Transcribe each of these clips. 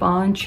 5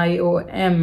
IOM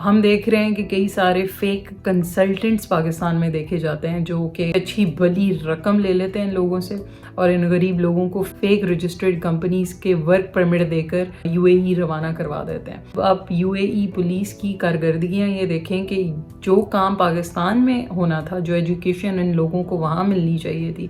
ہم دیکھ رہے ہیں کہ کئی سارے فیک کنسلٹنٹس پاکستان میں دیکھے جاتے ہیں جو کہ اچھی بلی رقم لے لیتے ہیں ان لوگوں سے اور ان غریب لوگوں کو فیک رجسٹرڈ کمپنیز کے ورک پرمٹ دے کر UAE روانہ کروا دیتے ہیں۔ آپ UAE پولیس کی کارکردگیاں یہ دیکھیں کہ جو کام پاکستان میں ہونا تھا، جو ایجوکیشن ان لوگوں کو وہاں ملنی چاہیے تھی،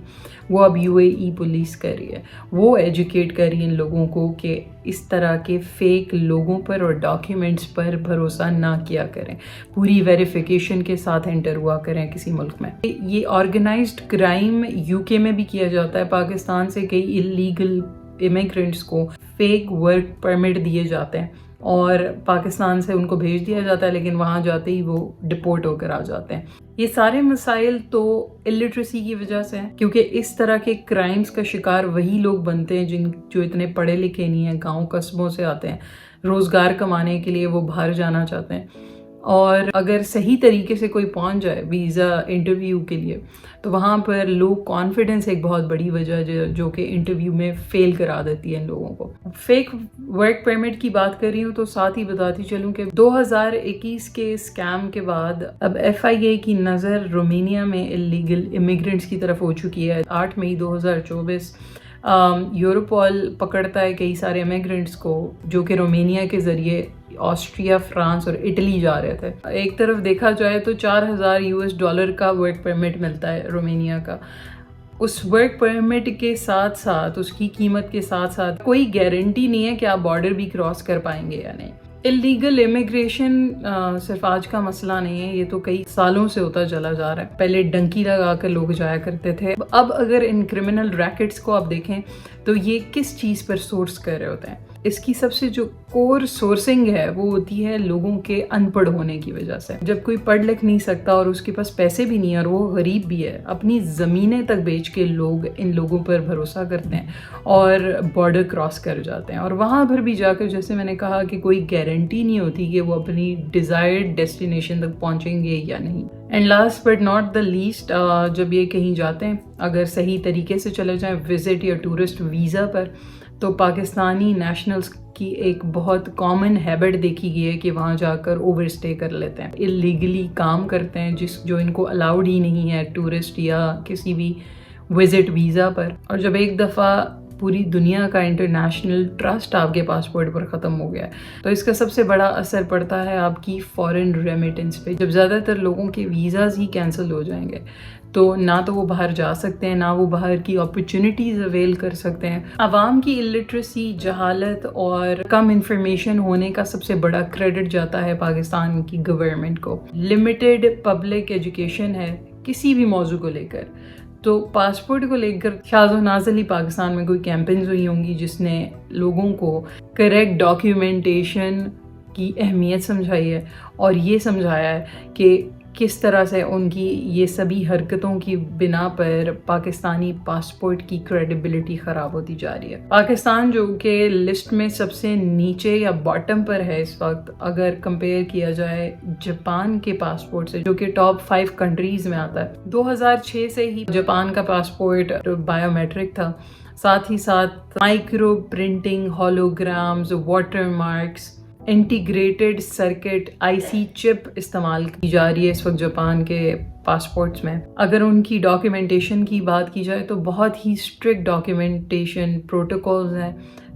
وہ اب UAE پولیس کر رہی ہے۔ وہ ایجوکیٹ کر رہی ہے ان لوگوں کو کہ اس طرح کے فیک لوگوں پر اور ڈاکیومنٹس پر بھروسہ نہ کیا کریں، پوری ویریفیکیشن کے ساتھ انٹر ہوا کریں کسی ملک میں۔ یہ آرگنائزڈ کرائم UK میں بھی کیا جاتا ہے۔ پاکستان سے کئی اللیگل امیگرینٹس کو فیک ورک پرمٹ دیے جاتے ہیں اور پاکستان سے ان کو بھیج دیا جاتا ہے، لیکن وہاں جاتے ہی وہ ڈپورٹ ہو کر آ جاتے ہیں۔ یہ سارے مسائل تو الٹریسی کی وجہ سے ہیں، کیونکہ اس طرح کے کرائمز کا شکار وہی لوگ بنتے ہیں جو اتنے پڑھے لکھے نہیں ہیں، گاؤں قصبوں سے آتے ہیں، روزگار کمانے کے لیے وہ باہر جانا چاہتے ہیں، اور اگر صحیح طریقے سے کوئی پہنچ جائے ویزا انٹرویو کے لیے تو وہاں پر لو کانفیڈنس ایک بہت بڑی وجہ جو کہ انٹرویو میں فیل کرا دیتی ہے ان لوگوں کو۔ فیک ورک پرمٹ کی بات کر رہی ہوں تو ساتھ ہی بتاتی چلوں کہ 2021 کے اسکیم کے بعد اب FIA کی نظر رومینیا میں اللیگل امیگرینٹس کی طرف ہو چکی ہے۔ 8 مئی 2024 یوروپول پکڑتا ہے کئی سارے امیگرینٹس کو جو کہ رومینیا کے ذریعے آسٹریا، فرانس اور اٹلی جا رہے تھے۔ ایک طرف دیکھا جائے تو $4000 کا ورک پرمٹ ملتا ہے رومینیا کا۔ اس ورک پرمٹ کے ساتھ ساتھ، اس کی قیمت کے ساتھ ساتھ کوئی گارنٹی نہیں ہے کہ آپ بارڈر بھی کراس کر پائیں گے یا نہیں۔ اللیگل امیگریشن صرف آج کا مسئلہ نہیں ہے، یہ تو کئی سالوں سے ہوتا چلا جا رہا ہے۔ پہلے ڈنکی لگا کر لوگ جایا کرتے تھے، اب اگر ان کرمنل ریکٹس کو آپ دیکھیں تو یہ کس چیز پر سورس کر رہے ہوتے ہیں؟ اس کی سب سے جو کور سورسنگ ہے وہ ہوتی ہے لوگوں کے ان پڑھ ہونے کی وجہ سے۔ جب کوئی پڑھ لکھ نہیں سکتا اور اس کے پاس پیسے بھی نہیں ہے اور وہ غریب بھی ہے، اپنی زمینیں تک بیچ کے لوگ ان لوگوں پر بھروسہ کرتے ہیں اور بارڈر کراس کر جاتے ہیں، اور وہاں پر بھی جا کر جیسے میں نے کہا کہ کوئی گارنٹی نہیں ہوتی کہ وہ اپنی ڈیزائرڈ ڈیسٹینیشن تک پہنچیں گے یا نہیں۔ And last but not the least, جب یہ کہیں جاتے ہیں اگر صحیح طریقے سے چلے جائیں وزٹ یا ٹورسٹ ویزا پر، تو پاکستانی نیشنلز کی ایک بہت کامن ہیبٹ دیکھی گئی ہے کہ وہاں جا کر اوور اسٹے کر لیتے ہیں، اللیگلی کام کرتے ہیں جو ان کو الاؤڈ ہی نہیں ہے ٹورسٹ یا کسی بھی وزٹ ویزا پر۔ اور جب ایک دفعہ پوری دنیا کا انٹرنیشنل ٹرسٹ آپ کے پاسپورٹ پر ختم ہو گیا تو اس کا سب سے بڑا اثر پڑتا ہے آپ کی فارن ریمیٹنس پہ۔ جب زیادہ تر لوگوں کے ویزاز ہی کینسل ہو جائیں گے تو نہ تو وہ باہر جا سکتے ہیں، نہ وہ باہر کی اپرچونیٹیز اویل کر سکتے ہیں۔ عوام کی الٹریسی، جہالت اور کم انفارمیشن ہونے کا سب سے بڑا کریڈٹ جاتا ہے پاکستان کی گورنمنٹ کو۔ لمیٹڈ پبلک ایجوکیشن ہے کسی بھی موضوع کو لے کر، تو پاسپورٹ کو لے کر شاذ و نادر ہی پاکستان میں کوئی کیمپینز ہوئی ہوں گی جس نے لوگوں کو کریکٹ ڈاکیومنٹیشن کی اہمیت سمجھائی ہے اور یہ سمجھایا ہے کہ کس طرح سے ان کی یہ سبھی حرکتوں کی بنا پر پاکستانی پاسپورٹ کی کریڈیبلٹی خراب ہوتی جا رہی ہے۔ پاکستان جو کہ لسٹ میں سب سے نیچے یا باٹم پر ہے اس وقت اگر کمپیئر کیا جائے جاپان کے پاسپورٹ سے جو کہ ٹاپ 5 کنٹریز میں آتا ہے۔ 2006 سے ہی جاپان کا پاسپورٹ بایو میٹرک تھا، ساتھ ہی ساتھ micro printing, holograms, water marks, integrated circuit IC chip استعمال کی جا رہی ہے اس وقت جاپان کے پاسپورٹس میں۔ اگر ان کی ڈاکیومنٹیشن کی بات کی جائے تو بہت ہی اسٹرکٹ ڈاکیومنٹیشن پروٹوکولز ہیں،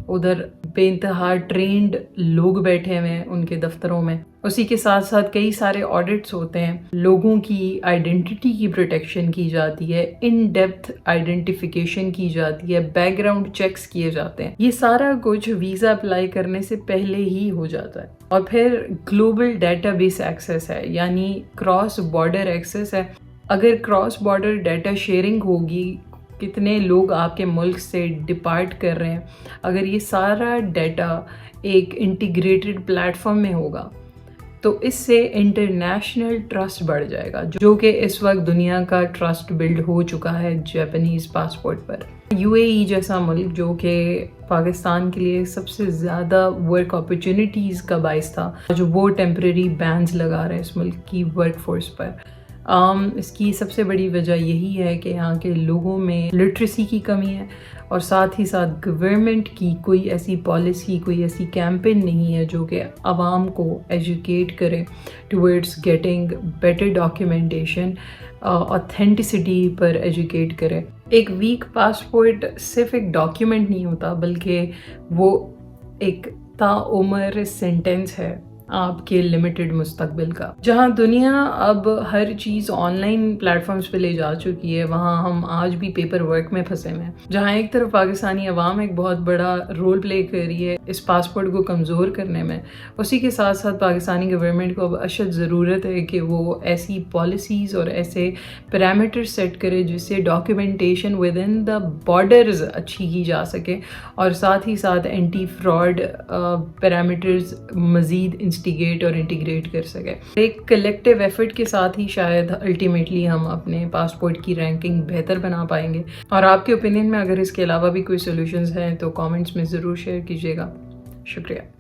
ادھر بے انتہا ٹرینڈ لوگ بیٹھے ہوئے ہیں ان کے دفتروں میں۔ اسی کے ساتھ ساتھ کئی سارے آڈٹس ہوتے ہیں، لوگوں کی آئیڈینٹی کی پروٹیکشن کی جاتی ہے، ان ڈیپتھ آئیڈینٹیفیکیشن کی جاتی ہے، بیک گراؤنڈ چیکس کیے جاتے ہیں۔ یہ سارا کچھ ویزا اپلائی کرنے سے پہلے ہی ہو جاتا ہے۔ اور پھر گلوبل ڈیٹا بیس ایکسیس ہے، یعنی کراس بارڈر ایکسیس ہے۔ اگر کراس بارڈر ڈیٹا شیئرنگ ہوگی، کتنے لوگ آپ کے ملک سے ڈپارٹ کر رہے ہیں، اگر یہ سارا ڈیٹا ایک انٹیگریٹڈ پلیٹ فارم میں ہوگا تو اس سے انٹرنیشنل ٹرسٹ بڑھ جائے گا، جو کہ اس وقت دنیا کا ٹرسٹ بلڈ ہو چکا ہے جاپانیز پاسپورٹ پر۔ UAE جیسا ملک جو کہ پاکستان کے لیے سب سے زیادہ ورک اپرچونیٹیز کا باعث تھا، جو وہ ٹیمپریری بینز لگا رہے ہیں اس ملک کی ورک فورس پر، اس کی سب سے بڑی وجہ یہی ہے کہ یہاں کے لوگوں میں لٹریسی کی کمی ہے، اور ساتھ ہی ساتھ گورنمنٹ کی کوئی ایسی پالیسی، کوئی ایسی کیمپین نہیں ہے جو کہ عوام کو ایجوکیٹ کرے towards getting better documentation, authenticity پر ایجوکیٹ کرے۔ ایک ویک پاسپورٹ صرف ایک ڈاکیومنٹ نہیں ہوتا، بلکہ وہ ایک تعمر سینٹینس ہے آپ کے لمیٹڈ مستقبل کا۔ جہاں دنیا اب ہر چیز آن لائن پلیٹ فارمز پہ لے جا چکی ہے، وہاں ہم آج بھی پیپر ورک میں پھنسے ہوئے ہیں۔ جہاں ایک طرف پاکستانی عوام ایک بہت بڑا رول پلے کر رہی ہے اس پاسپورٹ کو کمزور کرنے میں، اسی کے ساتھ ساتھ پاکستانی گورنمنٹ کو اب اشد ضرورت ہے کہ وہ ایسی پالیسیز اور ایسے پیرامیٹر سیٹ کرے جس سے documentation with in the borders اچھی کی جا سکے، اور ساتھ ہی ساتھ اینٹی فراڈ پیرامیٹرز مزید انسٹیگیٹ اور انٹیگریٹ کر سکے۔ ایک کلیکٹیو ایفرٹ کے ساتھ ہی شاید الٹیمیٹلی ہم اپنے پاسپورٹ کی رینکنگ بہتر بنا پائیں گے۔ اور آپ کے اوپینین میں اگر اس کے علاوہ بھی کوئی سولوشنز ہیں تو کامنٹس میں ضرور شیئر کیجیے گا۔ شکریہ۔